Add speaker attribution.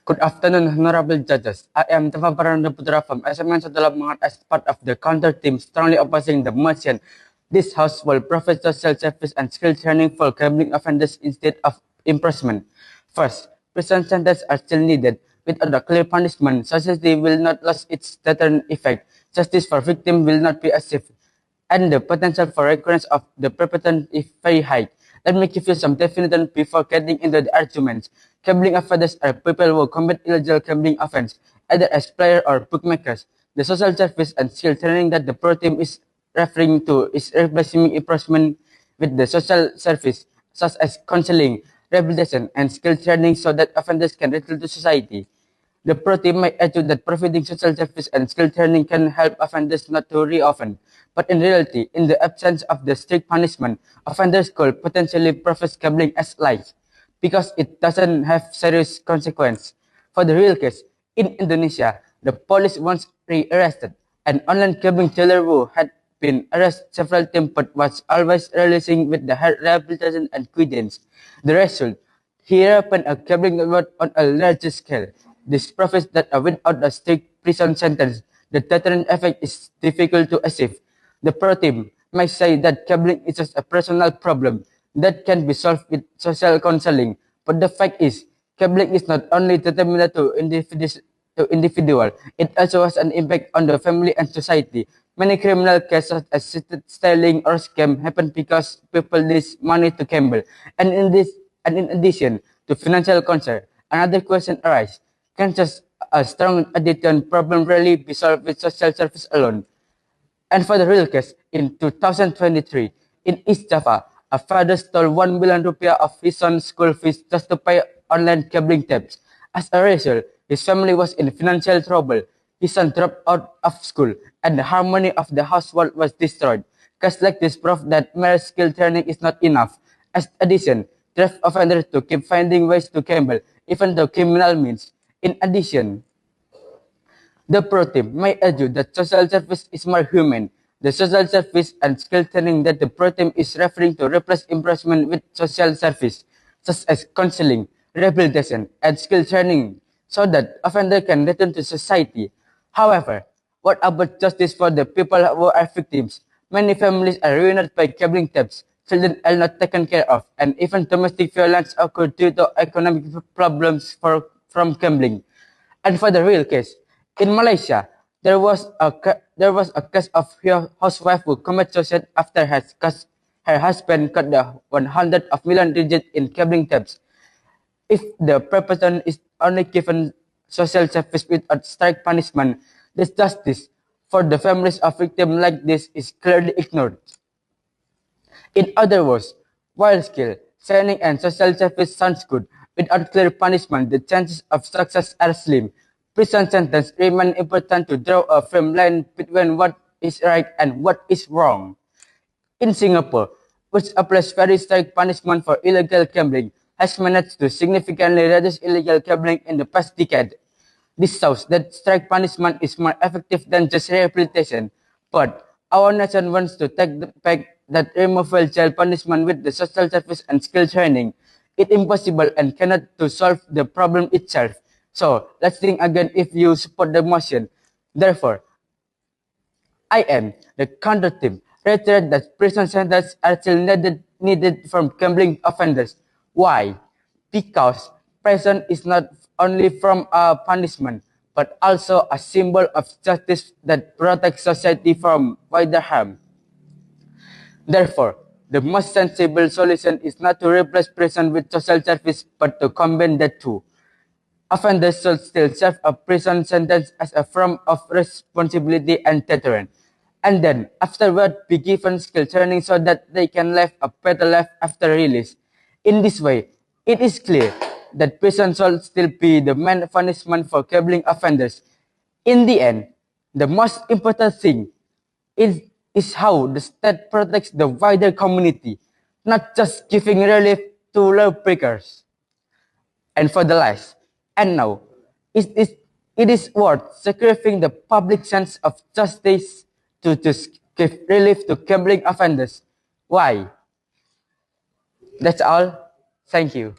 Speaker 1: Good afternoon, honorable judges. I am Prananda Putra from Sman Lamongan as part of the counter team strongly opposing the motion. This House will provide social service and skill training for gambling offenders instead of imprisonment. First, prison sentences are still needed. Without a clear punishment, society will not lose its deterrent effect. Justice for victims will not be achieved, and the potential for recurrence of the perpetrator is very high. Let me give you some definition before getting into the arguments. Gambling offenders are people who commit illegal gambling offense, either as players or bookmakers. The social service and skill training that the pro team is referring to is replacing imprisonment with the social service, such as counseling, rehabilitation, and skill training so that offenders can return to society. The pro team might argue that providing social service and skill training can help offenders not to reoffend. But in reality, in the absence of the strict punishment, offenders could potentially profess gambling as lies because it doesn't have serious consequence. For the real case, in Indonesia, the police once re-arrested an online gambling dealer who had been arrested several times but was always releasing with the rehabilitation and credence. The result, he opened a gambling network on a larger scale. This proves that without a strict prison sentence, the deterrent effect is difficult to achieve. The pro team might say that gambling is just a personal problem that can be solved with social counseling, but the fact is, gambling is not only detrimental to individual, it also has an impact on the family and society. Many criminal cases as stealing or scam happen because people need money to gamble, and in addition to financial concern, another question arises: can just a strong addiction problem really be solved with social service alone? And for the real case, in 2023, in East Java, a father stole 1 million rupiah of his son's school fees just to pay online gambling debts. As a result, his family was in financial trouble. His son dropped out of school, and the harmony of the household was destroyed. Cases like this prove that mere skill training is not enough. As addition, drive offenders to keep finding ways to gamble, even though criminal means. In addition, the pro team may argue that social service is more human. The social service and skill training that the pro team is referring to replace imprisonment with social service, such as counseling, rehabilitation, and skill training, so that offender can return to society. However, what about justice for the people who are victims? Many families are ruined by gambling debts, children are not taken care of, and even domestic violence occur due to economic problems from gambling. And for the real case, in Malaysia, there was a case of a housewife who committed suicide after her husband got the 100 of million digit in gambling debts. If the perpetrator is only given social service without strict punishment, the justice for the families of victims like this is clearly ignored. In other words, while skill, training, and social service sounds good, without clear punishment, the chances of success are slim. Prison sentence remain important to draw a firm line between what is right and what is wrong. In Singapore, which applies very strict punishment for illegal gambling, has managed to significantly reduce illegal gambling in the past decade. This shows that strict punishment is more effective than just rehabilitation. But our nation wants to take the fact that removal jail punishment with the social service and skill training. It's impossible and cannot to solve the problem itself. So let's think again if you support the motion. Therefore, I am the counter team reiterate that prison sentences are still needed from gambling offenders. Why? Because prison is not only from a punishment, but also a symbol of justice that protects society from wider harm. Therefore, the most sensible solution is not to replace prison with social service, but to combine the two. Offenders should still serve a prison sentence as a form of responsibility and deterrent, and then afterward be given skill training so that they can live a better life after release. In this way, it is clear that prison should still be the main punishment for gambling offenders. In the end, the most important thing is how the state protects the wider community, not just giving relief to lawbreakers. And for the last, and now, it is worth sacrificing the public sense of justice to give relief to gambling offenders. Why? That's all. Thank you.